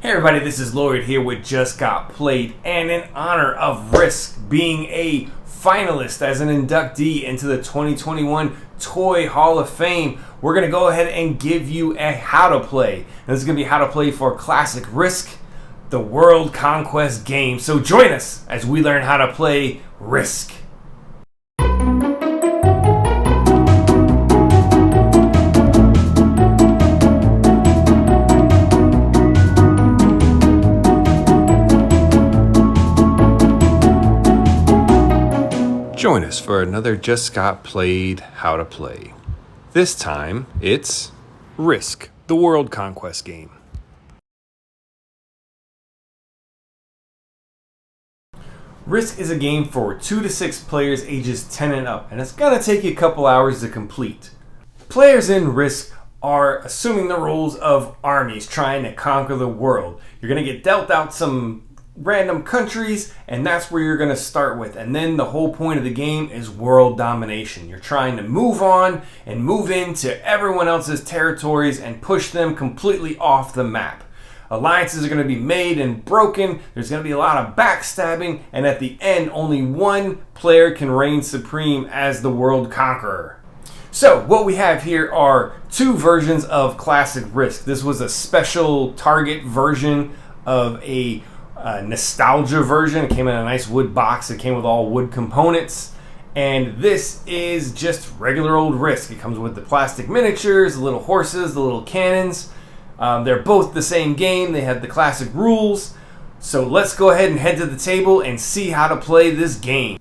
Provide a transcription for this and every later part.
Hey everybody, this is Lloyd here with Just Got Played, and in honor of Risk being a finalist as an inductee into the 2021 Toy Hall of Fame, we're going to go ahead and give you a how to play. And this is going to be how to play for classic Risk, the World Conquest game. So join us as we learn how to play Risk. Join us for another Just Got Played How to Play. This time, it's Risk, the World Conquest game. Risk is a game for 2 to 6 players ages 10 and up, and it's going to take you a couple hours to complete. Players in Risk are assuming the roles of armies trying to conquer the world. You're going to get dealt out some random countries, and that's where you're going to start with. And then the whole point of the game is world domination. You're trying to move on and move into everyone else's territories and push them completely off the map. Alliances are going to be made and broken. There's going to be a lot of backstabbing, and at the end, only one player can reign supreme as the world conqueror. So what we have here are 2 versions of classic Risk. This was a special target version of a nostalgia version. It came in a nice wood box. It came with all wood components, and this is just regular old Risk. It comes with the plastic miniatures, the little horses, the little cannons. They're both the same game. They have the classic rules. So let's go ahead and head to the table and see how to play this game.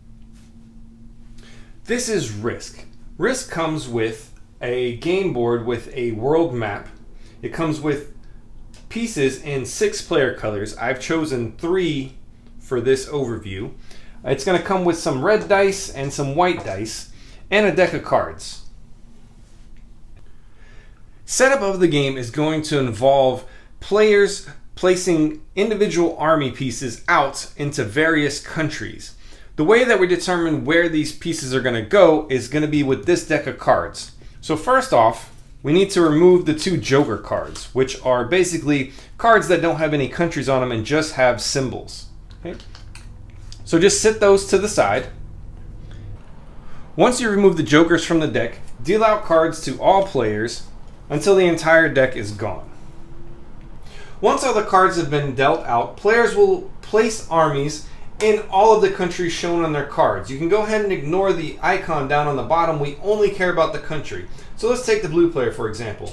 This is Risk. Risk comes with a game board with a world map. It comes with pieces in 6 player colors. I've chosen 3 for this overview. It's going to come with some red dice and some white dice and a deck of cards. Setup of the game is going to involve players placing individual army pieces out into various countries. The way that we determine where these pieces are going to go is going to be with this deck of cards. So first off, we need to remove the 2 Joker cards, which are basically cards that don't have any countries on them and just have symbols. Okay? So just sit those to the side. Once you remove the Jokers from the deck, deal out cards to all players until the entire deck is gone. Once all the cards have been dealt out, players will place armies in all of the countries shown on their cards. You can go ahead and ignore the icon down on the bottom. We only care about the country. So let's take the blue player, for example.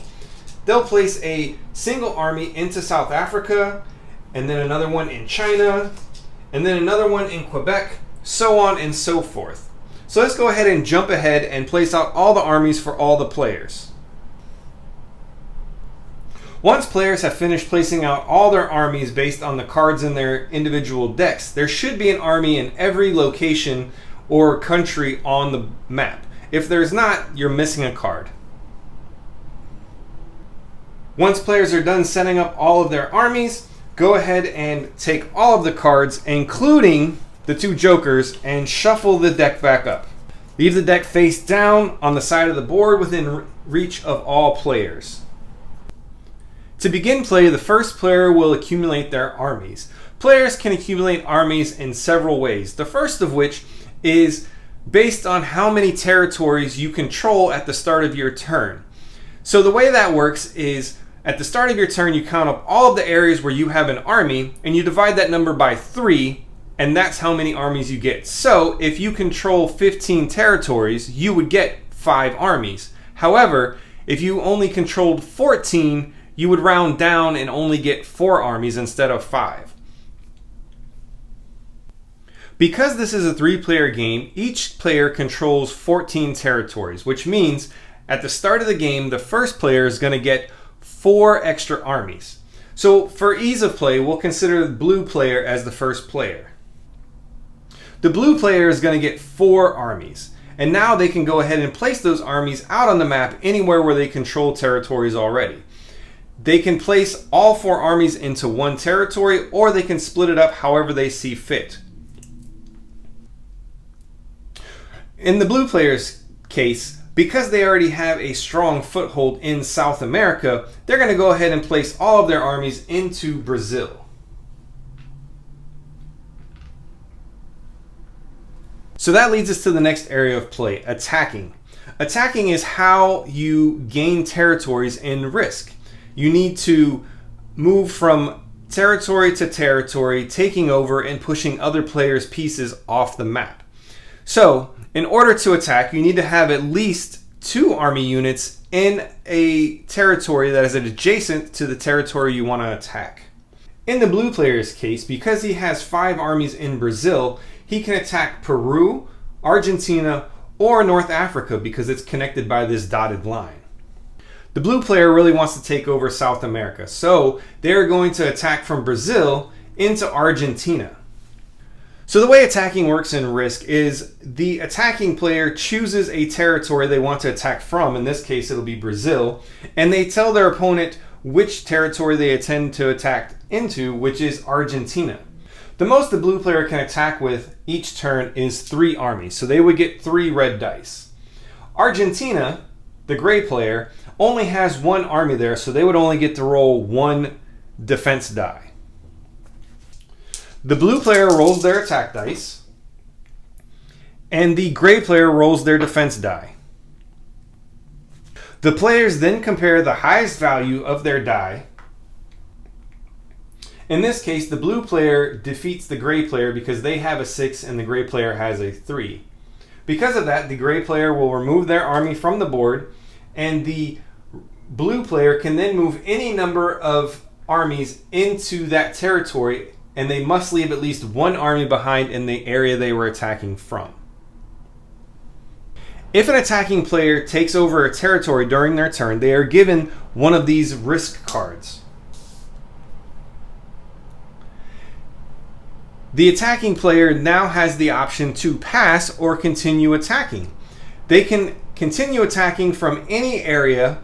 They'll place a single army into South Africa, and then another one in China, and then another one in Quebec, so on and so forth. So let's go ahead and jump ahead and place out all the armies for all the players. Once players have finished placing out all their armies based on the cards in their individual decks, there should be an army in every location or country on the map. If there's not, you're missing a card. Once players are done setting up all of their armies, go ahead and take all of the cards, including the 2 Jokers, and shuffle the deck back up. Leave the deck face down on the side of the board within reach of all players. To begin play, the first player will accumulate their armies. Players can accumulate armies in several ways. The first of which is based on how many territories you control at the start of your turn. So the way that works is at the start of your turn, you count up all of the areas where you have an army, and you divide that number by 3, and that's how many armies you get. So if you control 15 territories, you would get 5 armies. However, if you only controlled 14, you would round down and only get 4 armies instead of 5. Because this is a 3-player game, each player controls 14 territories, which means at the start of the game, the first player is going to get 4 extra armies. So for ease of play, we'll consider the blue player as the first player. The blue player is going to get 4 armies, and now they can go ahead and place those armies out on the map anywhere where they control territories already. They can place all 4 armies into one territory, or they can split it up however they see fit. In the blue player's case, Because they already have a strong foothold in South America, they're going to go ahead and place all of their armies into Brazil. So that leads us to the next area of play, attacking. Attacking is how you gain territories in Risk. You need to move from territory to territory, taking over and pushing other players' pieces off the map. So, in order to attack, you need to have at least 2 army units in a territory that is adjacent to the territory you want to attack. In the blue player's case, because he has 5 armies in Brazil, he can attack Peru, Argentina, or North Africa because it's connected by this dotted line. The blue player really wants to take over South America, so they're going to attack from Brazil into Argentina. So the way attacking works in Risk is the attacking player chooses a territory they want to attack from. In this case, it'll be Brazil, and they tell their opponent which territory they intend to attack into, which is Argentina. The most the blue player can attack with each turn is 3 armies, so they would get 3 red dice. Argentina, the gray player, only has 1 army there, so they would only get to roll 1 defense die. The blue player rolls their attack dice, and the gray player rolls their defense die. The players then compare the highest value of their die. In this case, the blue player defeats the gray player because they have a 6 and the gray player has a 3. Because of that, the gray player will remove their army from the board, and the blue player can then move any number of armies into that territory, and they must leave at least 1 army behind in the area they were attacking from. If an attacking player takes over a territory during their turn, they are given one of these risk cards. The attacking player now has the option to pass or continue attacking. They can continue attacking from any area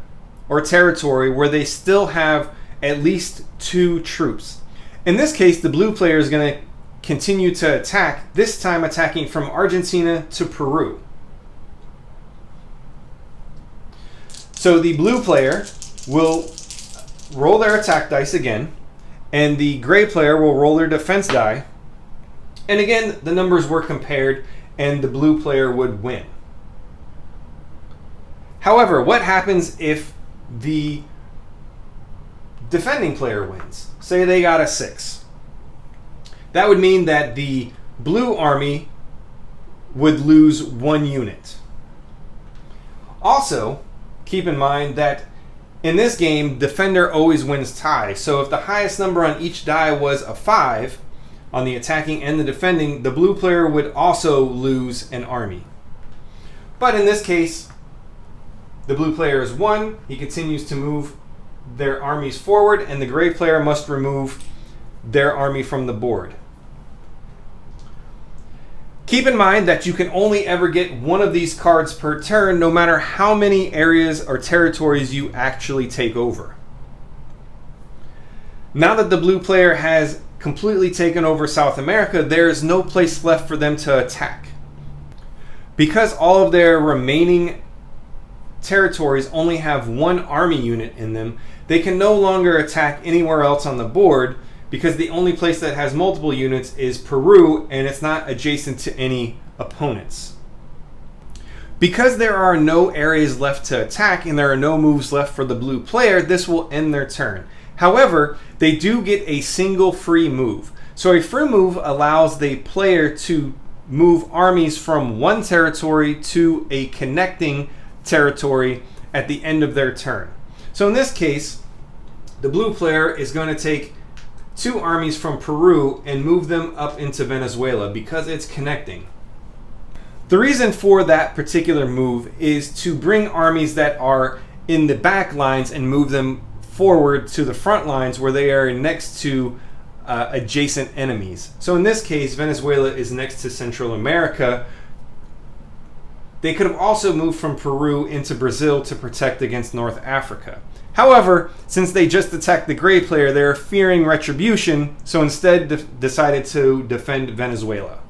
or territory where they still have at least 2 troops. In this case, the blue player is going to continue to attack, this time attacking from Argentina to Peru. So the blue player will roll their attack dice again, and the gray player will roll their defense die. And again, the numbers were compared, and the blue player would win. However, what happens if the defending player wins? Say they got a 6. That would mean that the blue army would lose 1 unit. Also, keep in mind that in this game, defender always wins tie. So if the highest number on each die was a 5, on the attacking and the defending, the blue player would also lose an army. But in this case, the blue player is 1. He continues to move their armies forward, and the gray player must remove their army from the board. Keep in mind that you can only ever get 1 of these cards per turn, no matter how many areas or territories you actually take over. Now that the blue player has completely taken over South America, there is no place left for them to attack. Because all of their remaining territories only have 1 army unit in them, they can no longer attack anywhere else on the board, because the only place that has multiple units is Peru, and it's not adjacent to any opponents. Because there are no areas left to attack and there are no moves left for the blue player, this will end their turn. However, they do get a single free move. So a free move allows the player to move armies from one territory to a connecting territory at the end of their turn. So in this case, the blue player is going to take 2 armies from Peru and move them up into Venezuela because it's connecting. The reason for that particular move is to bring armies that are in the back lines and move them forward to the front lines where they are next to adjacent enemies. So in this case, Venezuela is next to Central America. They could have also moved from Peru into Brazil to protect against North Africa. However, since they just attacked the gray player, they're fearing retribution, so instead decided to defend Venezuela.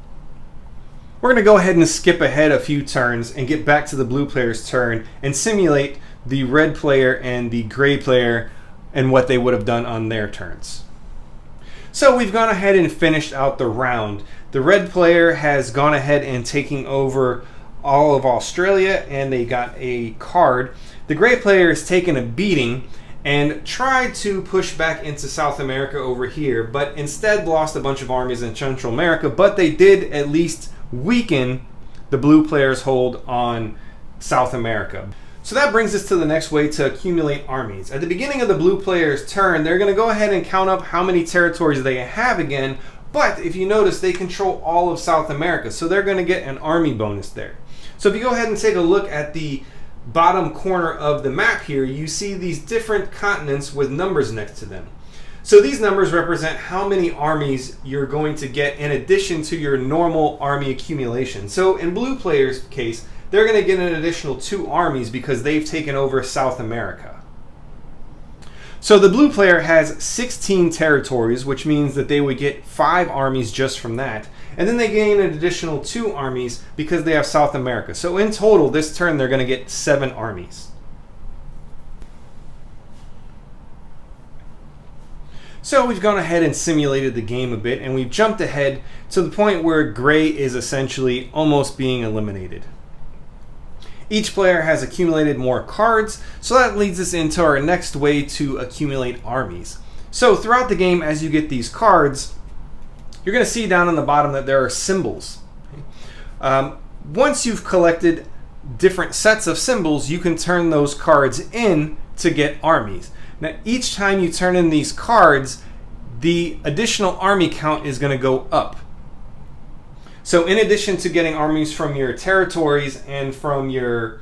We're going to go ahead and skip ahead a few turns and get back to the blue player's turn and simulate the red player and the gray player and what they would have done on their turns. So we've gone ahead and finished out the round. The red player has gone ahead and taken over all of Australia, and they got a card. The gray player has taken a beating and tried to push back into South America over here, but instead lost a bunch of armies in Central America, but they did at least weaken the blue player's hold on South America. So that brings us to the next way to accumulate armies. At the beginning of the blue player's turn, they're going to go ahead and count up how many territories they have again, but if you notice, they control all of South America, so they're going to get an army bonus there. So if you go ahead and take a look at the bottom corner of the map here, you see these different continents with numbers next to them. So these numbers represent how many armies you're going to get in addition to your normal army accumulation. So in blue player's case, they're going to get an additional 2 armies because they've taken over South America. So the blue player has 16 territories, which means that they would get 5 armies just from that. And then they gain an additional 2 armies because they have South America. So in total, this turn, they're going to get 7 armies. So we've gone ahead and simulated the game a bit, and we've jumped ahead to the point where gray is essentially almost being eliminated. Each player has accumulated more cards, so that leads us into our next way to accumulate armies. So throughout the game, as you get these cards, you're going to see down on the bottom that there are symbols. Once you've collected different sets of symbols, you can turn those cards in to get armies. Now, each time you turn in these cards, the additional army count is going to go up. So in addition to getting armies from your territories and from your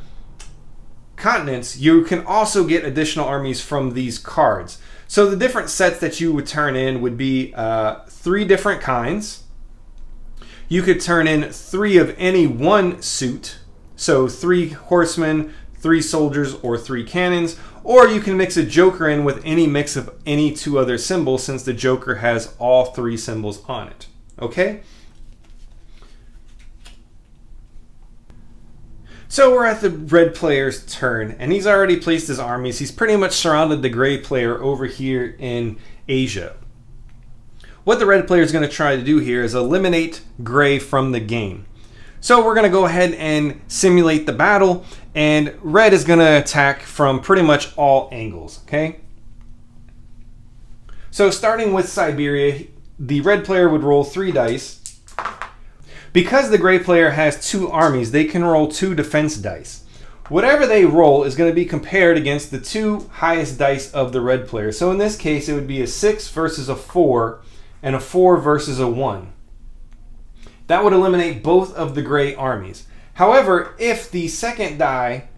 continents, you can also get additional armies from these cards. So the different sets that you would turn in would be 3 different kinds. You could turn in 3 of any one suit. So 3 horsemen, 3 soldiers, or 3 cannons. Or you can mix a joker in with any mix of any 2 other symbols, since the joker has all 3 symbols on it. Okay? So we're at the red player's turn, and he's already placed his armies. He's pretty much surrounded the gray player over here in Asia. What the red player is going to try to do here is eliminate gray from the game. So we're going to go ahead and simulate the battle, and red is going to attack from pretty much all angles, okay? So starting with Siberia, the red player would roll 3 dice. Because the gray player has 2 armies, they can roll 2 defense dice. Whatever they roll is going to be compared against the 2 highest dice of the red player. So in this case, it would be a 6 versus a 4, and a 4 versus a 1. That would eliminate both of the gray armies. However, if the second die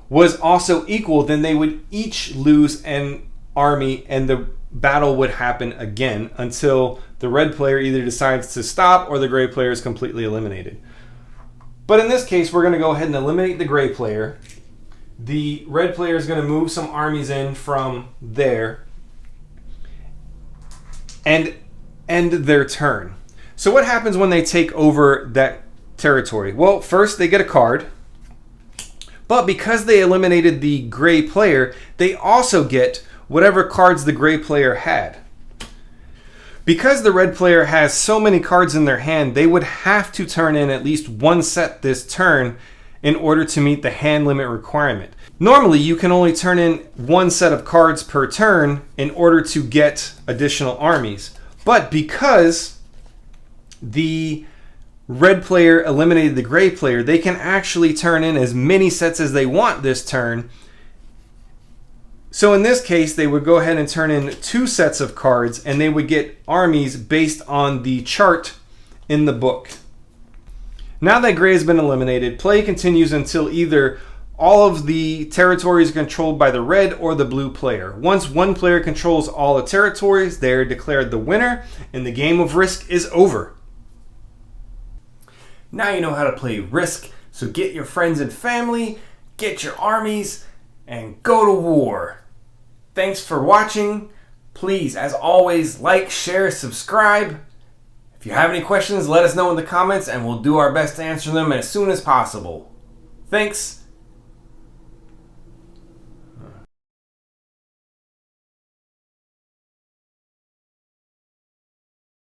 was also equal, then they would each lose an army, and the battle would happen again until the red player either decides to stop or the gray player is completely eliminated. But in this case, we're going to go ahead and eliminate the gray player. The red player is going to move some armies in from there and end their turn. So what happens when they take over that territory? Well, first they get a card, but because they eliminated the gray player, they also get whatever cards the gray player had. Because the red player has so many cards in their hand, they would have to turn in at least 1 set this turn in order to meet the hand limit requirement. Normally, you can only turn in 1 set of cards per turn in order to get additional armies. But because the red player eliminated the gray player, they can actually turn in as many sets as they want this turn. So in this case, they would go ahead and turn in 2 sets of cards, and they would get armies based on the chart in the book. Now that gray has been eliminated, play continues until either all of the territories are controlled by the red or the blue player. Once one player controls all the territories, they are declared the winner, and the game of Risk is over. Now you know how to play Risk, so get your friends and family, get your armies, and go to war. Thanks for watching. Please, as always, like, share, subscribe. If If you have any questions, let us know in the comments and we'll do our best to answer them as soon as possible. Thanks,